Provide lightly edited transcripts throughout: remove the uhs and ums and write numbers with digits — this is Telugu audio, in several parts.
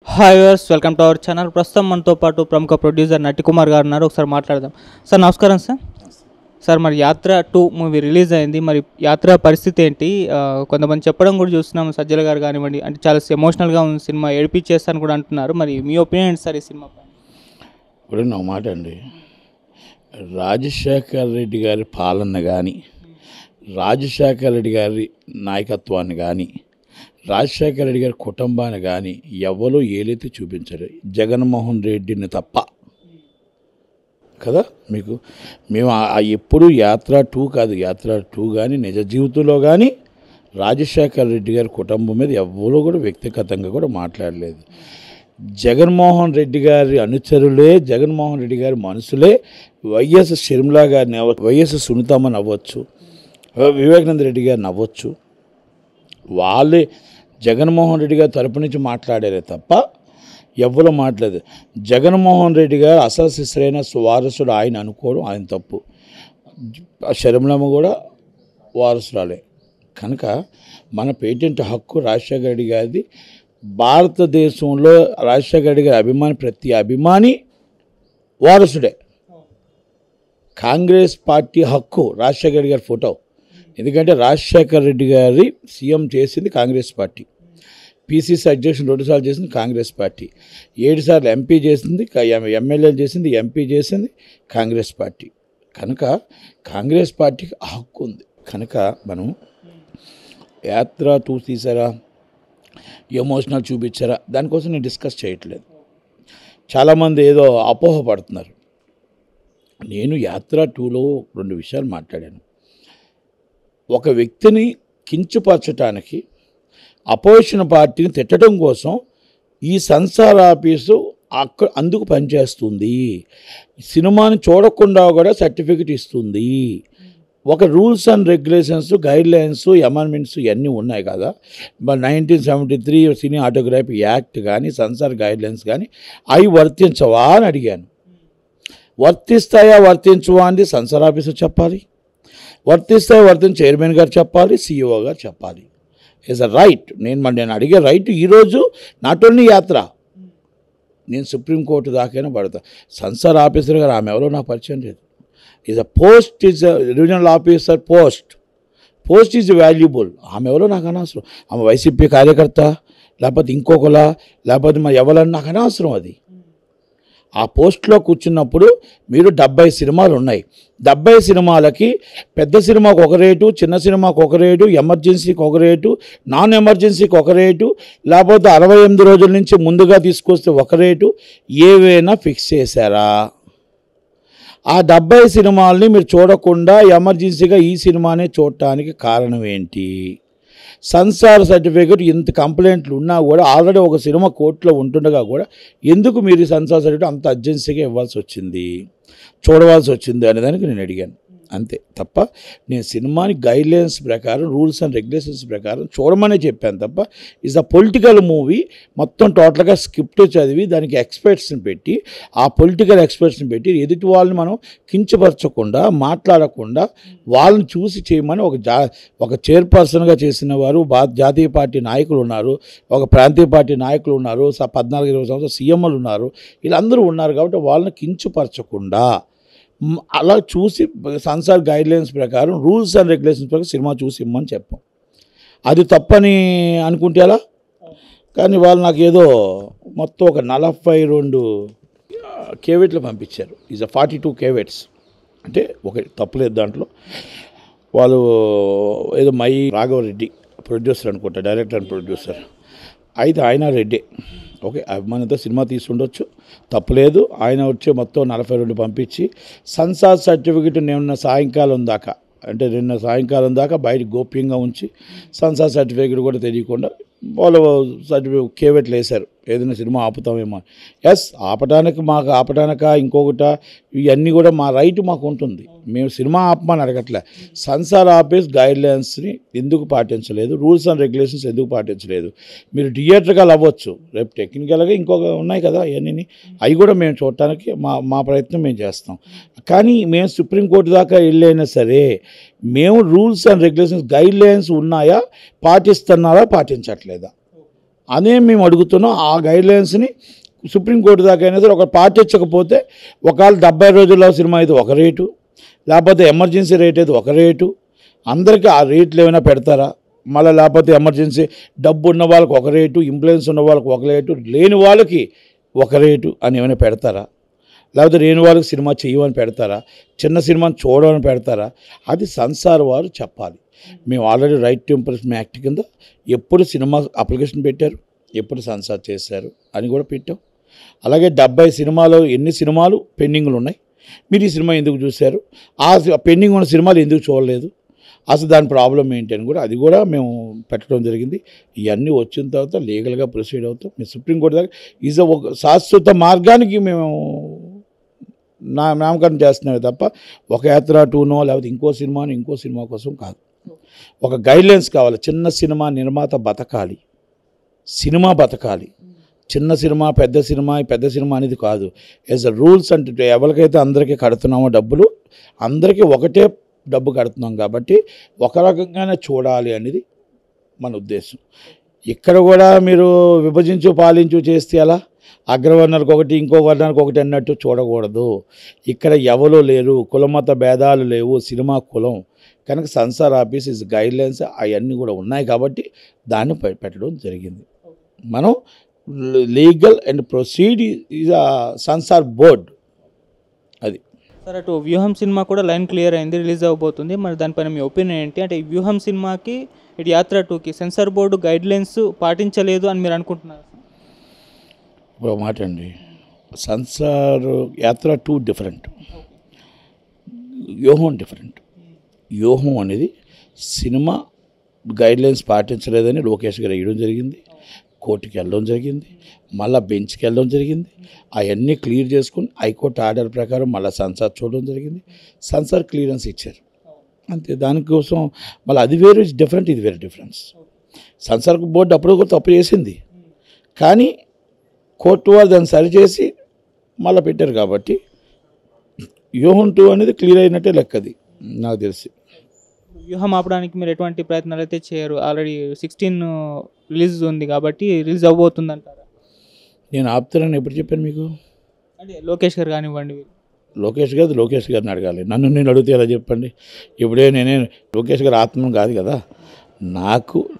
Hi viewers, welcome to our channel. ప్రస్తుతం మనతో పాటు ప్రముఖ ప్రొడ్యూసర్ నటి కుమార్ గారు ఉన్నారు. ఒకసారి మాట్లాడదాం. సార్ నమస్కారం సార్. సార్ మరి యాత్ర 2 మూవీ రిలీజ్ అయింది. మరి యాత్ర పరిస్థితి ఏంటి? కొంతమంది చెప్పడం కూడా చూస్తున్నాం, సజ్జల గారు కానివ్వండి, అంటే చాలా ఎమోషనల్గా ఉంది సినిమా, ఏడిపించేస్తాను కూడా అంటున్నారు. మరి మీ ఒపీనియన్ ఏంటి సార్ ఈ సినిమా పైన? ఇప్పుడు నా మాట అండి, రాజశేఖర రెడ్డి గారి పాలన కానీ, రాజశేఖర రెడ్డి గారి నాయకత్వాన్ని కానీ, రాజశేఖర రెడ్డి గారి కుటుంబాన్ని కానీ ఎవరూ ఏలైతే చూపించరు, జగన్మోహన్ రెడ్డిని తప్ప కదా. మేము ఎప్పుడు యాత్ర 2 కాదు, యాత్ర 2 కానీ నిజ జీవితంలో కానీ రాజశేఖర రెడ్డి గారి కుటుంబం మీద ఎవరూ కూడా వ్యక్తిగతంగా కూడా మాట్లాడలేదు. జగన్మోహన్ రెడ్డి గారి అనుచరులే, జగన్మోహన్ రెడ్డి గారి మనుషులే వైఎస్ షర్మిలా గారిని అవ్వచ్చు, వైఎస్ సునీతమ్మని అవ్వచ్చు, వివేకానంద రెడ్డి గారిని అవ్వచ్చు, వాళ్ళే జగన్మోహన్ రెడ్డి గారి తరపు నుంచి మాట్లాడారే తప్ప ఎవ్వరూ మాట్లాడలేదు. జగన్మోహన్ రెడ్డి గారు అసలు శిశురైన వారసుడు ఆయన అనుకోవడం ఆయన తప్పు. షర్మిలమ్మ కూడా వారసురాలే. కనుక మన పేటెంట్ హక్కు రాజశేఖర రెడ్డి గారిది. భారతదేశంలో రాజశేఖర రెడ్డి గారి ప్రతి అభిమాని వారసుడే. కాంగ్రెస్ పార్టీ హక్కు రాజశేఖర రెడ్డి గారి ఫోటో, ఎందుకంటే రాజశేఖర రెడ్డి గారి సీఎం చేసింది కాంగ్రెస్ పార్టీ, పిసిసి అధ్యక్షుడు 2 సార్లు చేసింది కాంగ్రెస్ పార్టీ, 7 సార్లు ఎంపీ చేసింది, ఎమ్మెల్యేలు చేసింది, ఎంపీ చేసింది కాంగ్రెస్ పార్టీ. కనుక కాంగ్రెస్ పార్టీకి హక్కు ఉంది. కనుక మనం యాత్ర 2 తీసారా, ఎమోషనల్ చూపించారా, దానికోసం నేను డిస్కస్ చేయట్లేదు. చాలామంది ఏదో అపోహపడుతున్నారు. నేను యాత్ర 2లో 2 విషయాలు మాట్లాడాను. ఒక వ్యక్తిని కించపరచడానికి, అపోజిషన్ పార్టీని తిట్టడం కోసం ఈ సెన్సార్ ఆఫీసు అందుకు పనిచేస్తుంది. సినిమాని చూడకుండా కూడా సర్టిఫికెట్ ఇస్తుంది. ఒక rules and regulations, guidelines, amendments ఇవన్నీ ఉన్నాయి కదా. 1973 సినిమాటోగ్రఫీ యాక్ట్ కానీ, సెన్సార్ గైడ్లైన్స్ కానీ అవి వర్తించవా అని అడిగాను. వర్తిస్తాయా వర్తించవా అని సెన్సార్ ఆఫీసర్ చెప్పాలి, వర్తించే చైర్మన్ గారు చెప్పాలి, సిఇఓ గారు చెప్పాలి. Is a right. నేను అడిగే రైట్ ఈరోజు నాట్ ఓన్లీ యాత్ర, నేను సుప్రీంకోర్టు దాకైనా పడతా. సెన్సార్ ఆఫీసర్ గారు ఆమె ఎవరో నాకు పరిచయం లేదు. Is a post, is a regional officer post is valuable. ఆమె ఎవరో నాకు అనవసరం. ఆమె వైసీపీ కార్యకర్త, లేకపోతే ఇంకొకలా, లేకపోతే మరి ఎవరన్నా నాకు అనవసరం. అది ఆ పోస్ట్లో కూర్చున్నప్పుడు మీరు 70 సినిమాలు ఉన్నాయి. 70 సినిమాలకి పెద్ద సినిమాకు ఒక రేటు, చిన్న సినిమాకు ఒక రేటు, ఎమర్జెన్సీకి ఒక రేటు, నాన్ ఎమర్జెన్సీకి ఒక రేటు, లేకపోతే 68 రోజుల నుంచి ముందుగా తీసుకొస్తే ఒక రేటు, ఏవైనా ఫిక్స్ చేశారా? ఆ 70 సినిమాలని మీరు చూడకుండా ఎమర్జెన్సీగా ఈ సినిమానే చూడటానికి కారణం ఏంటి? సెన్సార్ సర్టిఫికేట్ ఇంత కంప్లైంట్లు ఉన్నా కూడా, ఆల్రెడీ ఒక సినిమా కోర్టులో ఉంటుండగా కూడా ఎందుకు మీరు సెన్సార్ సర్టిఫికేట్ అంత అర్జెన్సీగా ఇవ్వాల్సి వచ్చింది, చూడవలసి వచ్చింది అనేదానికి నేను అడిగాను. అంతే తప్ప నేను సినిమాని గైడ్లైన్స్ ప్రకారం, రూల్స్ అండ్ రెగ్యులేషన్స్ ప్రకారం చూడమనే చెప్పాను తప్ప ఈజ్ అ పొలిటికల్ మూవీ. మొత్తం టోటల్గా స్క్రిప్ట్ చదివి దానికి ఎక్స్పర్ట్స్ని పెట్టి, ఆ పొలిటికల్ ఎక్స్పర్ట్స్ని పెట్టి ఎదుటి వాళ్ళని మనం కించపరచకుండా, మాట్లాడకుండా వాళ్ళని చూసి చేయమని ఒక చైర్పర్సన్గా చేసిన వారు జాతీయ పార్టీ నాయకులు ఉన్నారు, ఒక ప్రాంతీయ పార్టీ నాయకులు ఉన్నారు, 14-20 సంవత్సరాలు సీఎంలు ఉన్నారు, వీళ్ళందరూ ఉన్నారు. కాబట్టి వాళ్ళని కించపరచకుండా అలా చూసి సెన్సార్ గైడ్లైన్స్ ప్రకారం, రూల్స్ అండ్ రెగ్యులేషన్స్ ప్రకారం సినిమా చూసి ఇమ్మని చెప్పాం. అది తప్పని అనుకుంటే అలా. కానీ వాళ్ళు నాకు ఏదో మొత్తం ఒక 42 కేవెట్లు పంపించారు. ఈజ్ 42 కేవెట్స్. అంటే ఒక తప్పులేదు దాంట్లో. వాళ్ళు ఏదో రాఘవరెడ్డి ప్రొడ్యూసర్ అనుకుంటా, డైరెక్టర్ అండ్ ప్రొడ్యూసర్. అయితే ఆయన రెడ్డి, ఓకే, అభిమానితో సినిమా తీసుండొచ్చు, తప్పులేదు. ఆయన వచ్చి మొత్తం 42 పంపించి సెన్సార్ సర్టిఫికెట్ నిన్న సాయంకాలం దాకా బయట గోప్యంగా ఉంచి సెన్సార్ సర్టిఫికెట్ కూడా తెలియకుండా వాళ్ళు సర్టిఫికెట్ కేవెట్లు వేశారు. ఏదైనా సినిమా ఆపుతామేమో. ఎస్, ఆపటానిక ఇంకొకట, ఇవన్నీ కూడా మా రైట్ మాకు ఉంటుంది. మేము సినిమా ఆపమని అడగట్లే. సెన్సార్ ఆఫీస్ గైడ్లైన్స్ని ఎందుకు పాటించలేదు, రూల్స్ అండ్ రెగ్యులేషన్స్ ఎందుకు పాటించలేదు? మీరు థియేటర్గా అవ్వచ్చు, రేపు టెక్నికల్గా ఇంకొక ఉన్నాయి కదా అవన్నీ, అవి కూడా మేము చూడటానికి మా ప్రయత్నం మేము చేస్తాం. కానీ మేము సుప్రీంకోర్టు దాకా వెళ్ళైనా సరే మేము రూల్స్ అండ్ రెగ్యులేషన్స్ గైడ్లైన్స్ ఉన్నాయా, పాటిస్తున్నారా, పాటించట్లేదా? అదే మేము అడుగుతున్నాం. ఆ గైడ్లైన్స్ని సుప్రీంకోర్టు దాకా అయినా సరే ఒక పాటించకపోతే ఒకవేళ 70 రోజుల్లో సినిమా అయితే ఒక రేటు, లేకపోతే ఎమర్జెన్సీ రేట్ అయితే ఒక రేటు, అందరికీ ఆ రేట్లు ఏమైనా పెడతారా? మళ్ళీ లేకపోతే ఎమర్జెన్సీ డబ్బు ఉన్న వాళ్ళకి ఒక రేటు, ఇంప్లూయెన్స్ ఉన్న వాళ్ళకి ఒక రేటు, లేని వాళ్ళకి ఒక రేటు అని ఏమైనా పెడతారా? లేకపోతే లేని వాళ్ళకి సినిమా చేయమని పెడతారా? చిన్న సినిమాని చూడమని పెడతారా? అది సెన్సార్ వారు చెప్పాలి. మేము already right to impression act కింద ఎప్పుడు సినిమా అప్లికేషన్ పెట్టారు, ఎప్పుడు సెన్సార్ చేశారు అని కూడా పెట్టాం. అలాగే 70 సినిమాలో ఎన్ని సినిమాలు పెండింగ్లు ఉన్నాయి, మీరు ఈ సినిమా ఎందుకు చూశారు, ఆ పెండింగ్ ఉన్న సినిమాలు ఎందుకు చూడలేదు, అసలు దాని ప్రాబ్లం ఏంటి అని కూడా అది కూడా మేము పెట్టడం జరిగింది. ఇవన్నీ వచ్చిన తర్వాత లీగల్గా ప్రొసీడ్ అవుతాం. మేము సుప్రీంకోర్టు దాకా ఒక శాశ్వత మార్గానికి మేము నామకరణం చేస్తున్నామే తప్ప ఒక యాత్ర 2నో లేకపోతే ఇంకో సినిమా కోసం కాదు. ఒక గైడ్లైన్స్ కావాలి. చిన్న సినిమా నిర్మాత బతకాలి, సినిమా బతకాలి. చిన్న సినిమా పెద్ద సినిమా అనేది కాదు. యాజ్ అ రూల్స్ అంటే ఎవరికైతే అందరికీ కడుతున్నామో డబ్బులు, అందరికీ ఒకటే డబ్బు కడుతున్నాం కాబట్టి ఒక రకంగానే చూడాలి అనేది మన ఉద్దేశం. ఇక్కడ కూడా మీరు విభజించు పాలించు చేస్తే అలా అగ్రవర్ణాలకు ఒకటి ఇంకో వర్ణానికి ఒకటి అన్నట్టు చూడకూడదు. ఇక్కడ ఎవరు లేరు, కులమత భేదాలు లేవు, సినిమా కులం కనుక సెన్సార్ ఆఫీస్ ఇస్ గైడ్లైన్స్ అవన్నీ కూడా ఉన్నాయి కాబట్టి దాన్ని పెట్టడం జరిగింది. మనం లీగల్ అండ్ ప్రొసీడ్ ఈజ్ ఆ సెన్సార్ బోర్డ్. అది సార్, అటు వ్యూహం సినిమా కూడా లైన్ క్లియర్ అయింది, రిలీజ్ అవబోతుంది. మరి దానిపైన మీ ఒపీనియన్ ఏంటి? అంటే ఈ వ్యూహం సినిమాకి ఇటు యాత్ర 2కి సెన్సార్ బోర్డు గైడ్లైన్స్ పాటించలేదు అని మీరు అనుకుంటున్నారు? ఒక మాట అండి, సెన్సార్ యాత్ర 2 డిఫరెంట్, వ్యూహం డిఫరెంట్. వ్యూహం అనేది సినిమా గైడ్లైన్స్ పాటించలేదని లోకేష్ గారు వేయడం జరిగింది, కోర్టుకి వెళ్ళడం జరిగింది, మళ్ళీ బెంచ్కి వెళ్ళడం జరిగింది. అవన్నీ క్లియర్ చేసుకుని హైకోర్టు ఆర్డర్ ప్రకారం మళ్ళీ సెన్సార్ చూడడం జరిగింది. సెన్సార్ క్లియరెన్స్ ఇచ్చారు అంతే. దానికోసం మళ్ళీ అది వేరే డిఫరెంట్, ఇది వేరే డిఫరెన్స్. సెన్సార్ బోర్డు అప్పుడు కూడా తప్పు చేసింది, కానీ కోర్టు వారు దాన్ని సరిచేసి మళ్ళీ పెట్టారు కాబట్టి వ్యూహం 2 అనేది క్లియర్ అయినట్టే లెక్కది నాకు తెలిసి. వ్యూహం ఆపడానికి మీరు ఎటువంటి ప్రయత్నాలు అయితే చేయరు? ఆల్రెడీ 16 రిలీజ్ ఉంది కాబట్టి రిలీజ్ అవ్వబోతుంది అంటారా? నేను ఆపుతానని ఎప్పుడు చెప్పాను మీకు? అంటే లోకేష్ గారు కానివ్వండి, లోకేష్ గారిని అడగాలి, నన్ను నేను అడిగితే ఎలా చెప్పండి? ఇప్పుడే నేనే లోకేష్ గారు ఆత్మ కాదు కదా.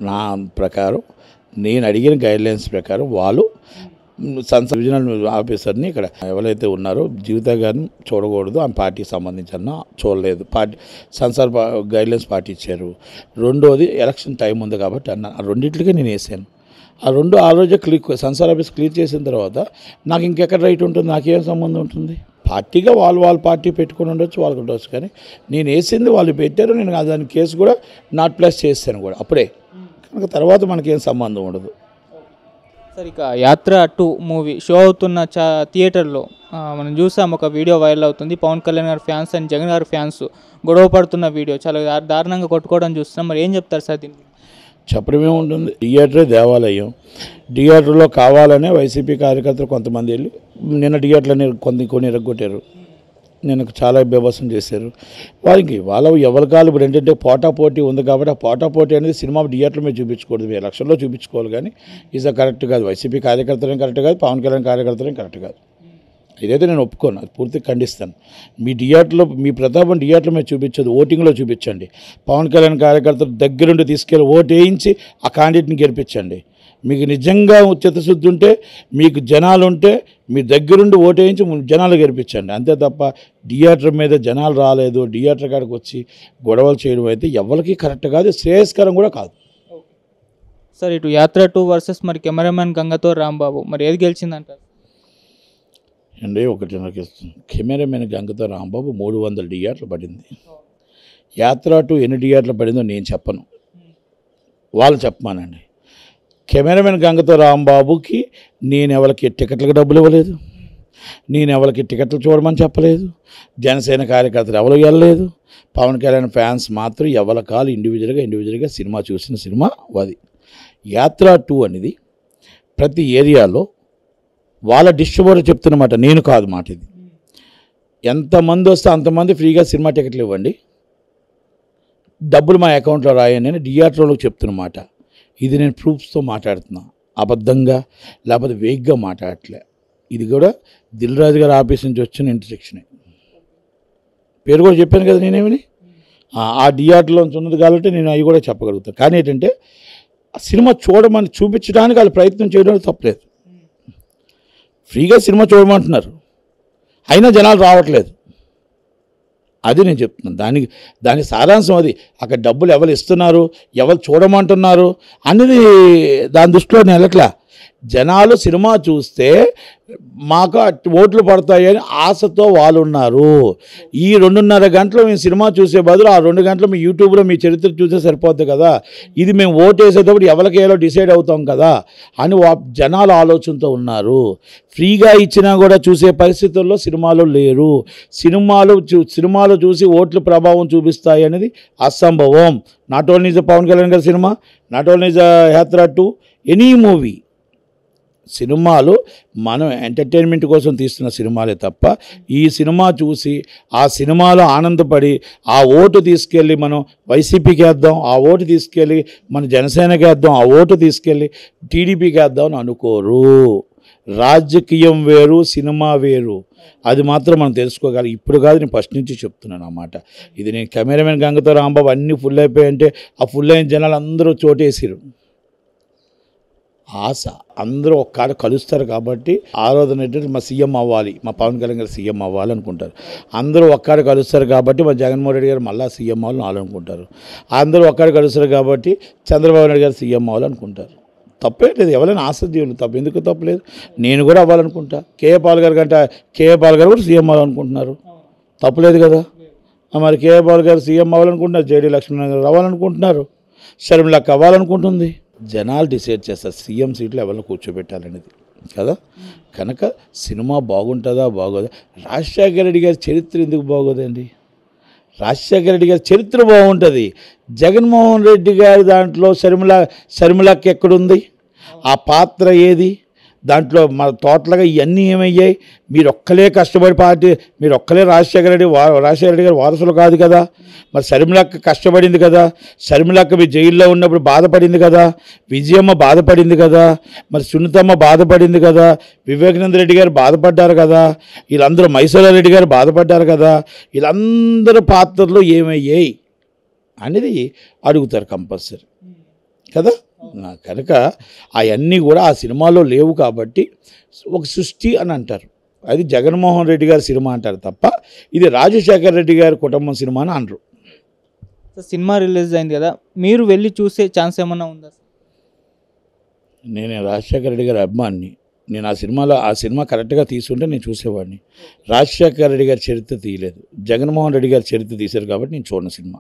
నా ప్రకారం నేను అడిగిన గైడ్లైన్స్ ప్రకారం వాళ్ళు సెన్సార్ రీజనల్ ఆఫీసర్ని ఇక్కడ ఎవరైతే ఉన్నారో జీవిత గారిని చూడకూడదు, ఆమె పార్టీకి సంబంధించిన చూడలేదు, పార్టీ సెన్సార్ గైడ్లైన్స్ పాటించారు. రెండోది ఎలక్షన్ టైం ఉంది కాబట్టి అన్న రెండింటికే నేను వేసాను. ఆ రోజే సెన్సార్ ఆఫీస్ క్లియర్ చేసిన తర్వాత నాకు ఇంకెక్కడ రైట్ ఉంటుంది, నాకేం సంబంధం ఉంటుంది? పార్టీగా వాళ్ళ పార్టీ పెట్టుకుని ఉండొచ్చు, వాళ్ళకి ఉండొచ్చు, కానీ నేను వేసింది వాళ్ళు పెట్టారు. నేను దాని కేసు కూడా నాట్ ప్లస్ చేస్తాను కూడా అప్పుడే, కనుక తర్వాత మనకేం సంబంధం ఉండదు. సార్, ఇక యాత్ర 2 మూవీ షో అవుతున్న థియేటర్లో మనం చూసాం, ఒక వీడియో వైరల్ అవుతుంది. పవన్ కళ్యాణ్ గారి ఫ్యాన్స్ అండ్ జగన్ గారి ఫ్యాన్స్ గొడవ పడుతున్న వీడియో చాలా దారుణంగా కొట్టుకోవడం చూస్తున్నాం. మరి ఏం చెప్తారు సార్ దీనికి? చెప్పడమే ఉంటుంది. థియేటరే దేవాలయం. థియేటర్లో కావాలనే వైసీపీ కార్యకర్తలు కొంతమంది వెళ్ళి నిన్న థియేటర్లని కొన్ని ఇరగొట్టారు, నేను చాలా బేబసం చేశారు. వాళ్ళ ఎవరి కాలు ఇప్పుడు ఏంటంటే పోటాపోటీ ఉంది కాబట్టి ఆ పోటాపోటీ అనేది సినిమా థియేటర్ మీద చూపించకూడదు, ఎలక్షన్లో చూపించుకోవాలి. కానీ ఇది కరెక్ట్ కాదు. వైసీపీ కార్యకర్తలేం కరెక్ట్ కాదు, పవన్ కళ్యాణ్ కార్యకర్తలేం కరెక్ట్ కాదు. ఇదైతే నేను ఒప్పుకోను, అది పూర్తిగా ఖండిస్తాను. మీ థియేటర్లో మీ ప్రతాపం థియేటర్ మీద చూపించదు, ఓటింగ్లో చూపించండి. పవన్ కళ్యాణ్ కార్యకర్తలు దగ్గరుండి తీసుకెళ్ళి ఓటు వేయించి ఆ క్యాండిడేట్ని గెలిపించండి. మీకు నిజంగా చిత్తశుద్ధి ఉంటే, మీకు జనాలు ఉంటే మీ దగ్గరుండి ఓటు వేయించి జనాలు గెలిపించండి. అంతే తప్ప థియేటర్ మీద జనాలు రాలేదు, థియేటర్ కాడికి వచ్చి గొడవలు చేయడం అయితే ఎవరికి కరెక్ట్ కాదు, శ్రేయస్కరం కూడా కాదు. సార్, ఇటు యాత్ర 2 వర్సెస్ మరి కెమెరామ్యాన్ గంగతో రాంబాబు, మరి ఏది గెలిచిందంటారు? అండి ఒకటి నాకు ఇస్తుంది, కెమెరామెన్ గంగతో రాంబాబు 300 థియేటర్లు పడింది. యాత్ర 2 ఎన్ని థియేటర్లు పడిందో నేను చెప్పను, వాళ్ళు చెప్పమానండి. కెమెరామెన్ గంగతో రాంబాబుకి నేను ఎవరికి టికెట్లకు డబ్బులు ఇవ్వలేదు, నేను ఎవరికి టికెట్లు చూడమని చెప్పలేదు, జనసేన కార్యకర్తలు ఎవరు వెళ్ళలేదు, పవన్ కళ్యాణ్ ఫ్యాన్స్ మాత్రం ఎవరి కాలు ఇండివిజువల్గా సినిమా చూసిన సినిమా అది. యాత్ర 2 అనేది ప్రతి ఏరియాలో వాళ్ళ డిస్ట్రిబ్యూటర్ చెప్తున్నమాట, నేను కాదు మాట ఇది. ఎంతమంది వస్తే అంతమంది ఫ్రీగా సినిమా టికెట్లు ఇవ్వండి, డబ్బులు మా అకౌంట్లో రాయండి అని థియేటర్లోకి చెప్తున్నమాట. ఇది నేను ప్రూఫ్స్తో మాట్లాడుతున్నా. అబద్ధంగా లేకపోతే వేగ్గా మాట్లాడట్లే. ఇది కూడా దిల్ రాజు గారి ఆఫీస్ నుంచి వచ్చిన ఇంటర్సెక్షనే. పేరు కూడా చెప్పాను కదా నేనేమని. ఆ థియేటర్లోంచి ఉన్నది కాబట్టి నేను అవి కూడా చెప్పగలుగుతాను. కానీ ఏంటంటే ఆ సినిమా చూడమని చూపించడానికి వాళ్ళు ప్రయత్నం చేయడం తప్పలేదు. ఫ్రీగా సినిమా చూడమంటున్నారు, అయినా జనాలు రావట్లేదు. అది నేను చెప్తున్నాను. దాని సారాంశం అది. అక్కడ డబ్బులు ఎవరు ఇస్తున్నారు, ఎవరు చూడమంటున్నారు అనేది దాని దృష్టిలో నేను వెళ్ళట్లా. జనాలు సినిమా చూస్తే మాకు ఓట్లు పడతాయని ఆశతో వాళ్ళు ఉన్నారు. ఈ 2.5 గంటలు మేము సినిమా చూసే బదులు ఆ 2 గంటలు మీ యూట్యూబ్లో మీ చరిత్ర చూసే సరిపోద్ది కదా, ఇది మేము ఓటు వేసేటప్పుడు ఎవరికేలో డిసైడ్ అవుతాం కదా అని జనాలు ఆలోచనతో ఉన్నారు. ఫ్రీగా ఇచ్చినా కూడా చూసే పరిస్థితుల్లో సినిమాలు లేరు. సినిమాలు చూసి ఓట్లు ప్రభావం చూపిస్తాయి అనేది అసంభవం. Not only the Pawan Kalyan గారి సినిమా, నాట్ ఓన్లీ ద యాత్ర 2, ఎనీ మూవీ. సినిమాలు మనం ఎంటర్టైన్మెంట్ కోసం తీస్తున్న సినిమాలే తప్ప ఈ సినిమా చూసి ఆ సినిమాలో ఆనందపడి ఆ ఓటు తీసుకెళ్ళి మనం వైసీపీకి వేద్దాం, ఆ ఓటు తీసుకెళ్ళి మన జనసేనకి వేద్దాం, ఆ ఓటు తీసుకెళ్ళి టీడీపీకి వేద్దాం అని అనుకోరు. రాజకీయం వేరు, సినిమా వేరు. అది మాత్రం మనం తెలుసుకోగలం. ఇప్పుడు కాదు, నేను ఫస్ట్ నుంచి చెప్తున్నాను అన్నమాట. ఇది నేను కెమెరామెన్ గంగతో రాంబాబు అన్నీ ఫుల్ అయిపోయాయంటే ఆ ఫుల్ అయిన జనాలు అందరూ చోటేసారు. ఆశ అందరూ ఒక్కడ కలుస్తారు కాబట్టి ఆలోచన ఏంటంటే మా సీఎం అవ్వాలి, మా పవన్ కళ్యాణ్ గారు సీఎం అవ్వాలి అనుకుంటారు. అందరూ ఒక్కడ కలుస్తారు కాబట్టి మా జగన్మోహన్ రెడ్డి గారు మళ్ళీ సీఎం అవ్వాలని అనుకుంటారు. అందరూ ఒక్కడ కలుస్తారు కాబట్టి చంద్రబాబు నాయుడు గారు సీఎం అవ్వాలనుకుంటారు. తప్పే లేదు, ఎవరైనా ఆశాజీవులు, తప్పు ఎందుకు తప్పలేదు. నేను కూడా అవ్వాలనుకుంటా. కేఏ పాల్ గారు కూడా సీఎం అవ్వాలనుకుంటున్నారు, తప్పలేదు కదా. మరి కేఏ పాల్ గారు సీఎం అవ్వాలనుకుంటున్నారు, జేడీ లక్ష్మీనారాయణ గారు అవ్వాలనుకుంటున్నారు, షర్మిలక్క అవ్వాలనుకుంటుంది. జనాలు డిసైడ్ చేస్తారు సీఎం సీట్లో ఎవరిని కూర్చోబెట్టాలనేది కదా. కనుక సినిమా బాగుంటుందా బాగోదా. రాజశేఖర రెడ్డి గారి చరిత్ర ఎందుకు బాగోదండి? రాజశేఖర రెడ్డి గారి చరిత్ర బాగుంటుంది. జగన్మోహన్ రెడ్డి గారి దాంట్లో షర్మిలక్క ఎక్కడుంది, ఆ పాత్ర ఏది, దాంట్లో మన టోటల్గా ఇవన్నీ ఏమయ్యాయి? మీరు ఒక్కలే కష్టపడి మీరు ఒక్కలే రాజశేఖర రెడ్డి గారి వారసులు కాదు కదా. మరి షర్మిలక్క కష్టపడింది కదా, షర్మిలక్క మీ జైల్లో ఉన్నప్పుడు బాధపడింది కదా, విజయమ్మ బాధపడింది కదా, మరి సునీతమ్మ బాధపడింది కదా, వివేకానంద రెడ్డి గారు బాధపడ్డారు కదా, వీళ్ళందరూ మైసూరారెడ్డి గారు బాధపడ్డారు కదా. వీళ్ళందరూ పాత్రలు ఏమయ్యాయి అనేది అడుగుతారు కంపల్సరీ కదా. కనుక అవన్నీ కూడా ఆ సినిమాలో లేవు కాబట్టి ఒక సృష్టి అని అంటారు. అది జగన్మోహన్ రెడ్డి గారి సినిమా అంటారు తప్ప ఇది రాజశేఖర రెడ్డి గారి కుటుంబం సినిమా అని అనరు. సినిమా రిలీజ్ అయింది కదా, మీరు వెళ్ళి చూసే ఛాన్స్ ఏమన్నా ఉందా? నేను రాజశేఖర రెడ్డి గారి అభిమాని. నేను ఆ సినిమా కరెక్ట్గా తీసుకుంటే నేను చూసేవాడిని. రాజశేఖర రెడ్డి గారి చరిత్ర తీయలేదు, జగన్మోహన్ రెడ్డి గారి చరిత్ర తీశారు కాబట్టి నేను చూడను సినిమా.